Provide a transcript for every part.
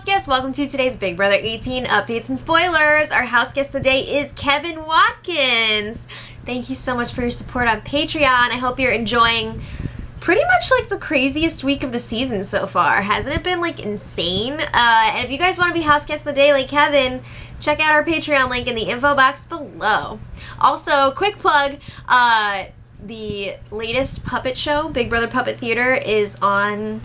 guest. Welcome to today's Big Brother 18 updates and spoilers. Our house guest of the day is Kevin Watkins. Thank you so much for your support on Patreon. I hope you're enjoying pretty much like the craziest week of the season so far. Hasn't it been like insane? And if you guys want to be house guest of the day like Kevin, check out our Patreon link in the info box below. Also, quick plug, the latest puppet show, Big Brother Puppet Theater, is on.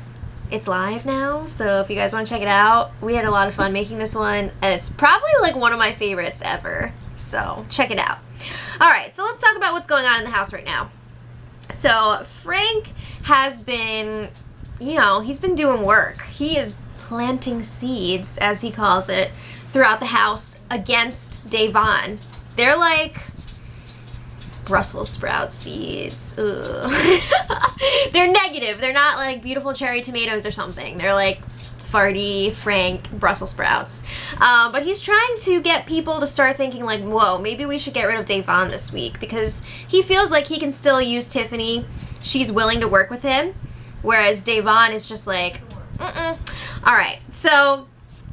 It's live now, so if you guys want to check it out, we had a lot of fun making this one, and it's probably like one of my favorites ever, so check it out. Alright, so let's talk about what's going on in the house right now. So Frank has been, he's been doing work. He is planting seeds, as he calls it, throughout the house against Davon. They're like Brussels sprout seeds. Ugh. They're negative. They're not like beautiful cherry tomatoes or something. They're like farty, frank Brussels sprouts. But he's trying to get people to start thinking like, whoa, maybe we should get rid of Davon this week, because he feels like he can still use Tiffany. She's willing to work with him, whereas Davon is just like, Alright, so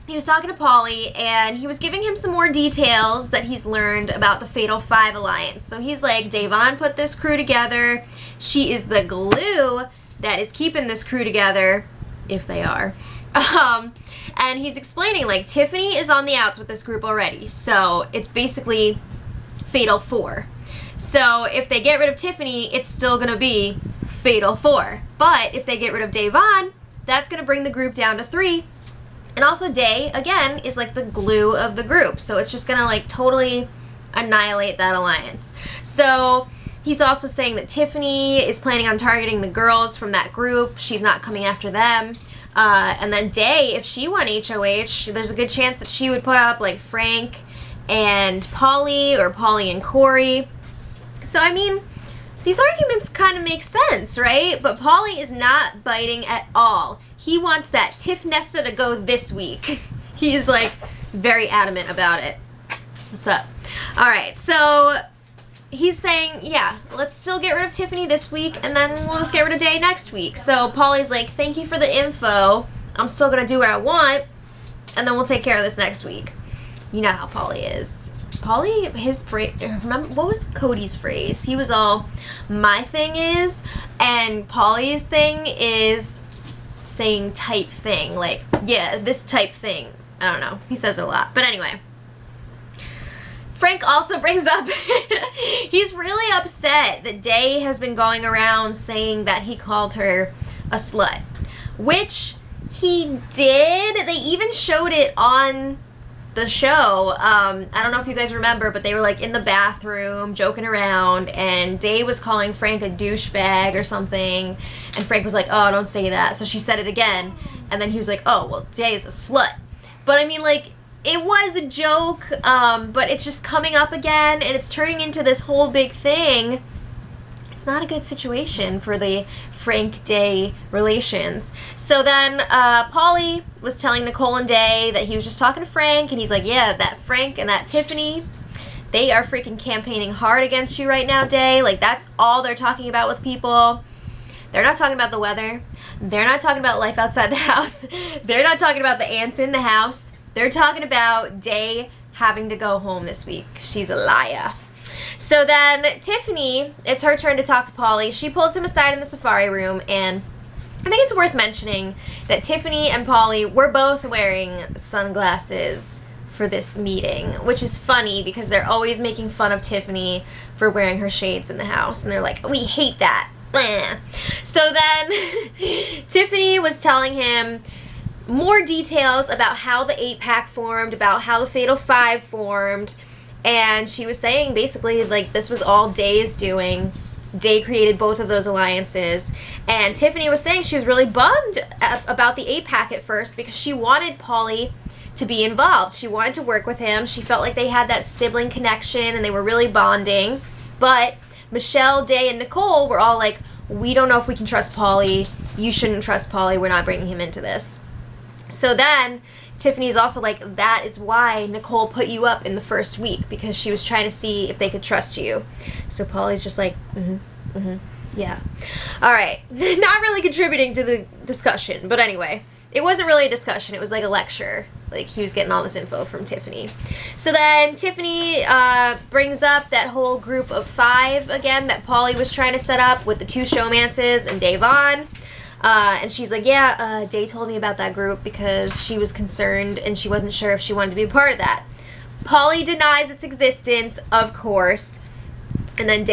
he was talking to Paulie, and he was giving him some more details that he's learned about the Fatal 5 Alliance. So he's like, Davon put this crew together. She is the glue that is keeping this crew together, if they are. And he's explaining, like, Tiffany is on the outs with this group already. So it's basically Fatal 4. So if they get rid of Tiffany, it's still going to be Fatal 4. But if they get rid of Davon, that's going to bring the group down to 3. And also Day, again, is like the glue of the group. So it's just going to like totally annihilate that alliance. So he's also saying that Tiffany is planning on targeting the girls from that group. She's not coming after them. And then Day, if she won HOH, there's a good chance that she would put up like Frank and Paulie, or Paulie and Corey. So I mean, these arguments kind of make sense, right? But Paulie is not biting at all. He wants that Tiff Nesta to go this week. He's like very adamant about it. What's up? Alright, so he's saying, yeah, let's still get rid of Tiffany this week, and then we'll just get rid of Day next week. So Paulie's like, thank you for the info. I'm still going to do what I want, and then we'll take care of this next week. You know how Paulie is. Paulie, his phrase, remember, what was Cody's phrase? He was all, my thing is, and Paulie's thing is saying type thing, like, yeah, this type thing. I don't know. He says it a lot. But anyway. Frank also brings up, he's really upset that Day has been going around saying that he called her a slut. Which he did. They even showed it on the show. I don't know if you guys remember, but they were like in the bathroom joking around, and Day was calling Frank a douchebag or something, and Frank was like, oh, don't say that. So she said it again, and then he was like, oh, well, Day is a slut. But I mean, like, it was a joke, but it's just coming up again, and it's turning into this whole big thing. It's not a good situation for the Frank-Day relations. So then Paulie was telling Nicole and Day that he was just talking to Frank, and he's like, yeah, that Frank and that Tiffany, they are freaking campaigning hard against you right now, Day. Like, that's all they're talking about with people. They're not talking about the weather. They're not talking about life outside the house. They're not talking about the ants in the house. They're talking about Day having to go home this week. She's a liar. So then Tiffany, it's her turn to talk to Paulie. She pulls him aside in the safari room, and I think it's worth mentioning that Tiffany and Paulie were both wearing sunglasses for this meeting, which is funny because they're always making fun of Tiffany for wearing her shades in the house, and they're like, we hate that. Blah. So then Tiffany was telling him more details about how the 8-pack formed, about how the Fatal 5 formed. And she was saying basically like this was all Day's doing. Day created both of those alliances. And Tiffany was saying she was really bummed about the 8-pack at first because she wanted Paulie to be involved. She wanted to work with him. She felt like they had that sibling connection and they were really bonding. But Michelle, Day, and Nicole were all like, we don't know if we can trust Paulie. You shouldn't trust Paulie. We're not bringing him into this. So then Tiffany's also like, that is why Nicole put you up in the first week, because she was trying to see if they could trust you. So Paulie's just like, yeah. All right. Not really contributing to the discussion, but anyway. it wasn't really a discussion. It was like a lecture. Like, he was getting all this info from Tiffany. So then Tiffany brings up that whole group of 5 again that Paulie was trying to set up with the 2 showmances and Davon. And she's like, yeah, Day told me about that group because she was concerned and she wasn't sure if she wanted to be a part of that. Paulie denies its existence, of course. And then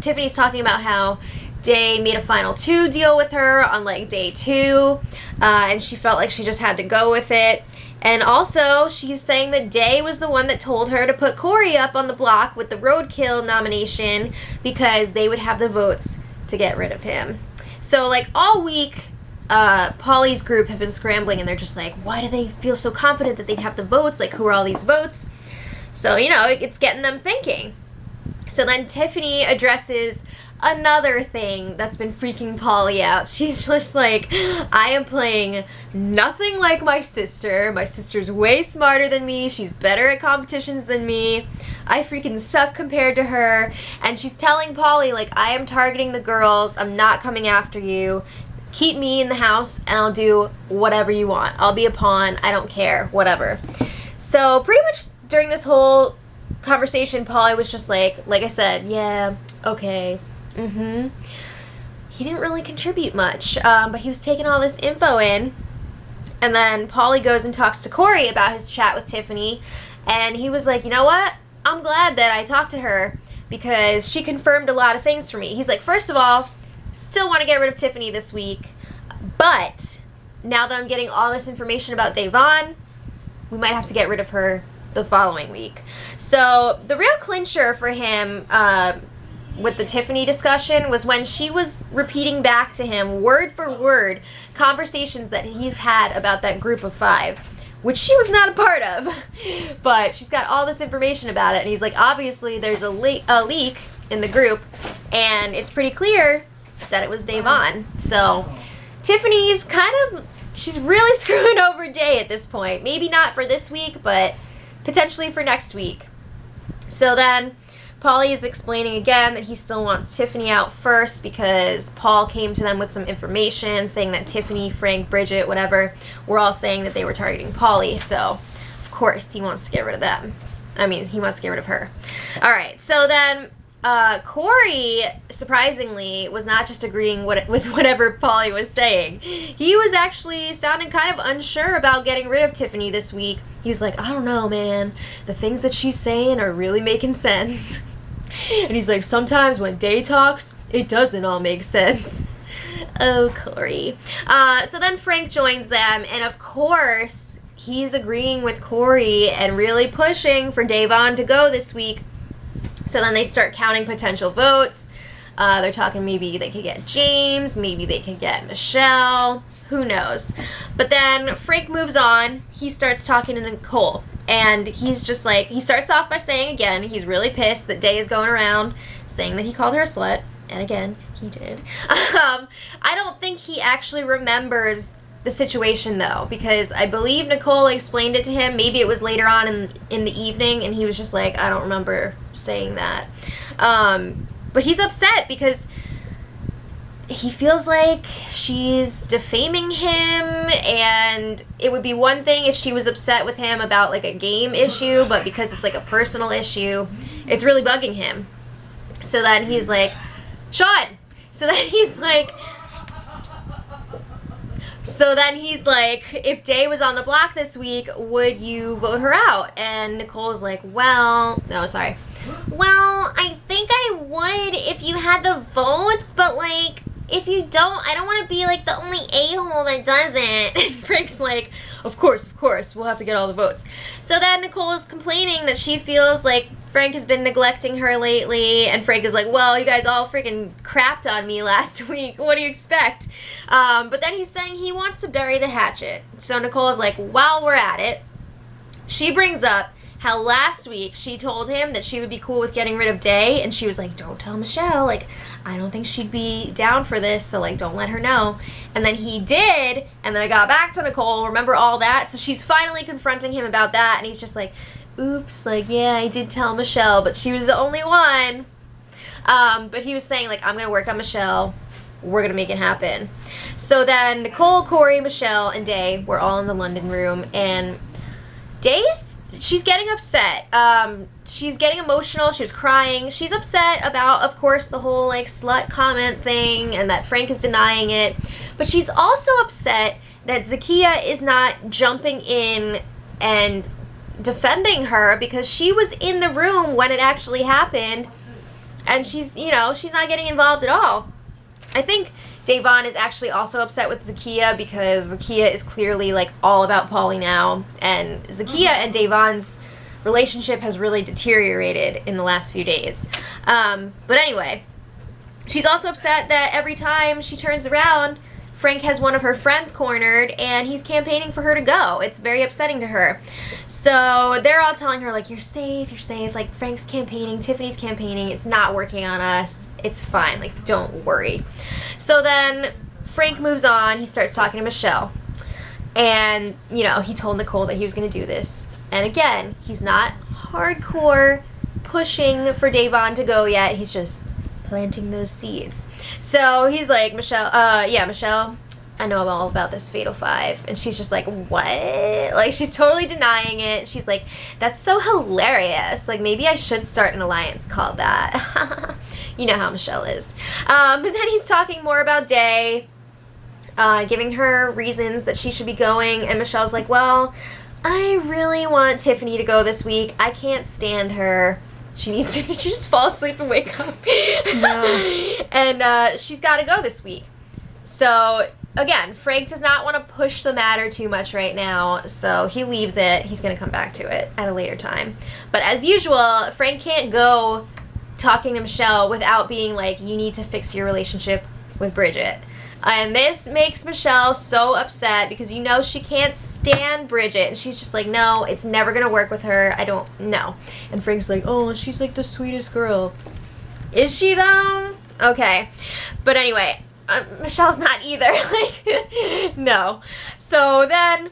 Tiffany's talking about how Day made a final 2 deal with her on like day 2, and she felt like she just had to go with it. And also, she's saying that Day was the one that told her to put Corey up on the block with the roadkill nomination because they would have the votes to get rid of him. So, like, all week, Paulie's group have been scrambling, and they're just like, why do they feel so confident that they'd have the votes? Like, who are all these votes? So, you know, it's getting them thinking. So then Tiffany addresses another thing that's been freaking Paulie out. She's just like, I am playing nothing like my sister. My sister's way smarter than me. She's better at competitions than me. I freaking suck compared to her. And she's telling Paulie, like, I am targeting the girls. I'm not coming after you. Keep me in the house and I'll do whatever you want. I'll be a pawn. I don't care. Whatever. So pretty much during this whole conversation, Paulie was just like I said, yeah, okay, He didn't really contribute much, but he was taking all this info in. And then Paulie goes and talks to Corey about his chat with Tiffany, and he was like, you know what? I'm glad that I talked to her because she confirmed a lot of things for me. He's like, first of all, still want to get rid of Tiffany this week, but now that I'm getting all this information about Davon, we might have to get rid of her the following week. So the real clincher for him with the Tiffany discussion was when she was repeating back to him word for word conversations that he's had about that group of 5, which she was not a part of. But she's got all this information about it, and he's like, obviously there's a leak in the group, and it's pretty clear that it was Davon. So Tiffany's she's really screwing over Day at this point. Maybe not for this week, but potentially for next week. So then Paulie is explaining again that he still wants Tiffany out first because Paul came to them with some information saying that Tiffany, Frank, Bridget, whatever, were all saying that they were targeting Paulie. So, of course, he wants to get rid of them. I mean, he wants to get rid of her. All right, so then Corey, surprisingly, was not just agreeing with whatever Paulie was saying. He was actually sounding kind of unsure about getting rid of Tiffany this week. He was like, I don't know, man. The things that she's saying are really making sense. And he's like, sometimes when Day talks, it doesn't all make sense. Oh, Corey. So then Frank joins them, and of course, he's agreeing with Corey and really pushing for Davon to go this week. So then they start counting potential votes. They're talking maybe they could get James, maybe they could get Michelle, who knows. But then Frank moves on. He starts talking to Nicole. And he's just like, he starts off by saying again, he's really pissed that Day is going around saying that he called her a slut. And again, he did. I don't think he actually remembers the situation though, because I believe Nicole explained it to him. Maybe it was later on in the evening, and he was just like, I don't remember saying that. But he's upset because he feels like she's defaming him, and it would be one thing if she was upset with him about like a game issue, but because it's like a personal issue, it's really bugging him. So then he's like, Sean! So then he's like, if Day was on the block this week, would you vote her out? And Nicole's like, well, I think I would if you had the votes, but like, if you don't, I don't want to be like the only a-hole that doesn't. And Frank's like, of course, we'll have to get all the votes. So then Nicole is complaining that she feels like Frank has been neglecting her lately, and Frank is like, well, you guys all freaking crapped on me last week. What do you expect? But then he's saying he wants to bury the hatchet. So Nicole is like, while we're at it, she brings up how last week she told him that she would be cool with getting rid of Day, and she was like, don't tell Michelle, like, I don't think she'd be down for this, so like, don't let her know. And then he did, and then I got back to Nicole, remember all that? So she's finally confronting him about that, and he's just like, oops, like, yeah, I did tell Michelle, but she was the only one. But he was saying, like, I'm gonna work on Michelle. we're gonna make it happen. So then Nicole, Corey, Michelle, and Day were all in the London room, and she's getting upset. She's getting emotional. She was crying. She's upset about, of course, the whole like slut comment thing and that Frank is denying it. But she's also upset that Zakiya is not jumping in and defending her, because she was in the room when it actually happened, and she's not getting involved at all. I think Da'Vonne is actually also upset with Zakiya, because Zakiya is clearly like all about Paulie now, and Zakiya and Da'Vonne's relationship has really deteriorated in the last few days. But anyway, she's also upset that every time she turns around, Frank has one of her friends cornered, and he's campaigning for her to go. It's very upsetting to her. So they're all telling her, like, you're safe, like, Frank's campaigning, Tiffany's campaigning, it's not working on us, it's fine, like, don't worry. So then Frank moves on, he starts talking to Michelle, and, he told Nicole that he was going to do this. And again, he's not hardcore pushing for Da'Vonne to go yet, he's just planting those seeds. So he's like, Michelle, Michelle, I know all about this Veto 5. And she's just like, what? Like, she's totally denying it. She's like, that's so hilarious. Like, maybe I should start an alliance called that. You know how Michelle is. But then he's talking more about Day, giving her reasons that she should be going. And Michelle's like, well, I really want Tiffany to go this week. I can't stand her. She needs to just fall asleep and wake up. No. And she's got to go this week. So, again, Frank does not want to push the matter too much right now, so he leaves it. He's going to come back to it at a later time. But as usual, Frank can't go talking to Michelle without being like, you need to fix your relationship with Bridget. And this makes Michelle so upset, because she can't stand Bridget. And she's just like, no, it's never going to work with her. I don't know. And Frank's like, oh, she's like the sweetest girl. Is she, though? Okay. But anyway, Michelle's not either. Like, no. So then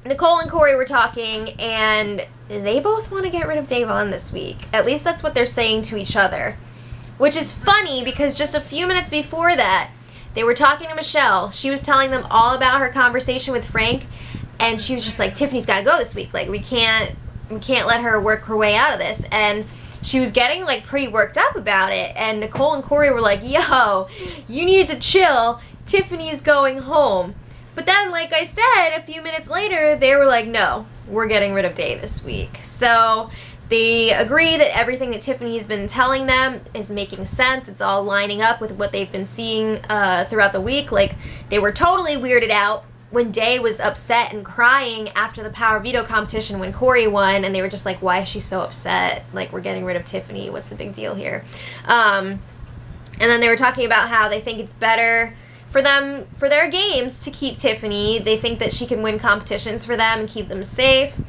Nicole and Corey were talking, and they both want to get rid of Da'Vonne this week. At least that's what they're saying to each other. Which is funny, because just a few minutes before that, they were talking to Michelle. She was telling them all about her conversation with Frank, and she was just like, Tiffany's got to go this week. Like, we can't let her work her way out of this. And she was getting, like, pretty worked up about it. And Nicole and Corey were like, yo, you need to chill. Tiffany's going home. But then, like I said, a few minutes later, they were like, no, we're getting rid of Day this week. So they agree that everything that Tiffany's been telling them is making sense. It's all lining up with what they've been seeing throughout the week. Like, they were totally weirded out when Day was upset and crying after the Power Veto competition when Corey won, and they were just like, why is she so upset? Like, we're getting rid of Tiffany. What's the big deal here? And then they were talking about how they think it's better for them, for their games, to keep Tiffany. They think that she can win competitions for them and keep them safe.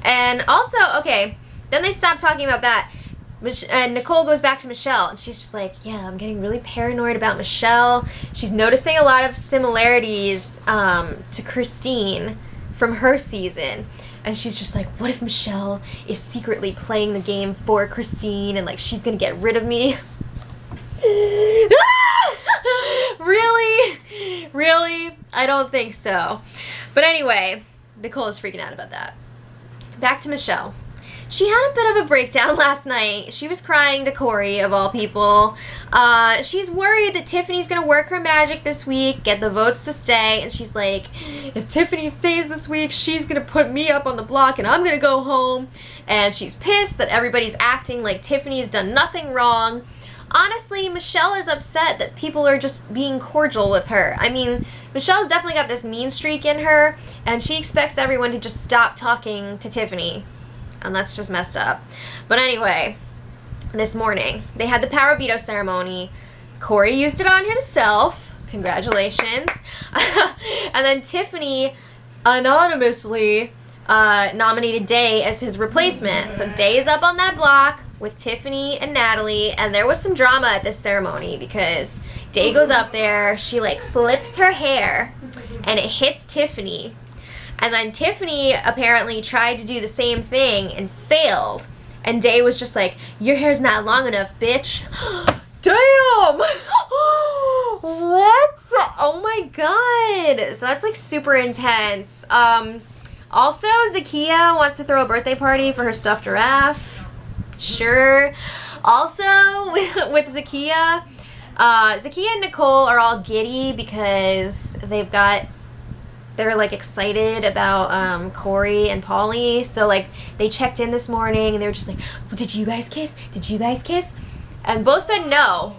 And also, okay, then they stopped talking about that. And Nicole goes back to Michelle, and she's just like, yeah, I'm getting really paranoid about Michelle. She's noticing a lot of similarities to Christine from her season. And she's just like, what if Michelle is secretly playing the game for Christine, and, like, she's going to get rid of me? Really? Really? I don't think so. But anyway, Nicole is freaking out about that. Back to Michelle. She had a bit of a breakdown last night. She was crying to Corey, of all people. She's worried that Tiffany's going to work her magic this week, get the votes to stay, and she's like, if Tiffany stays this week, she's going to put me up on the block, and I'm going to go home. And she's pissed that everybody's acting like Tiffany's done nothing wrong. Honestly, Michelle is upset that people are just being cordial with her. I mean, Michelle's definitely got this mean streak in her, and she expects everyone to just stop talking to Tiffany. And that's just messed up. But anyway, this morning, they had the Power Veto ceremony. Corey used it on himself. Congratulations. And then Tiffany anonymously nominated Day as his replacement. So Day is up on that block with Tiffany and Natalie, and there was some drama at this ceremony because Day goes up there, she like flips her hair, and it hits Tiffany. And then Tiffany apparently tried to do the same thing and failed. And Day was just like, your hair's not long enough, bitch. Damn! What? Oh my god. So that's like super intense. Also, Zakiya wants to throw a birthday party for her stuffed giraffe. Sure. Also, with Zakiya, Zakiya and Nicole are all giddy because they're like excited about Corey and Paulie. So like they checked in this morning and they were just like, did you guys kiss? Did you guys kiss? And both said no.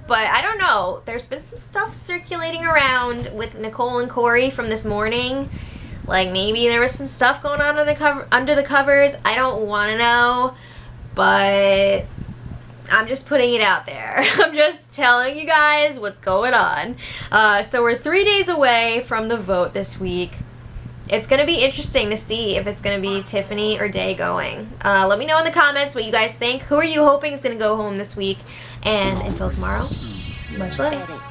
But I don't know. There's been some stuff circulating around with Nicole and Corey from this morning. Like maybe there was some stuff going on under the covers. I don't want to know, but I'm just putting it out there. I'm just telling you guys what's going on. So we're 3 days away from the vote this week. It's going to be interesting to see if it's going to be Tiffany or Day going. Let me know in the comments what you guys think. Who are you hoping is going to go home this week? And until tomorrow, much love.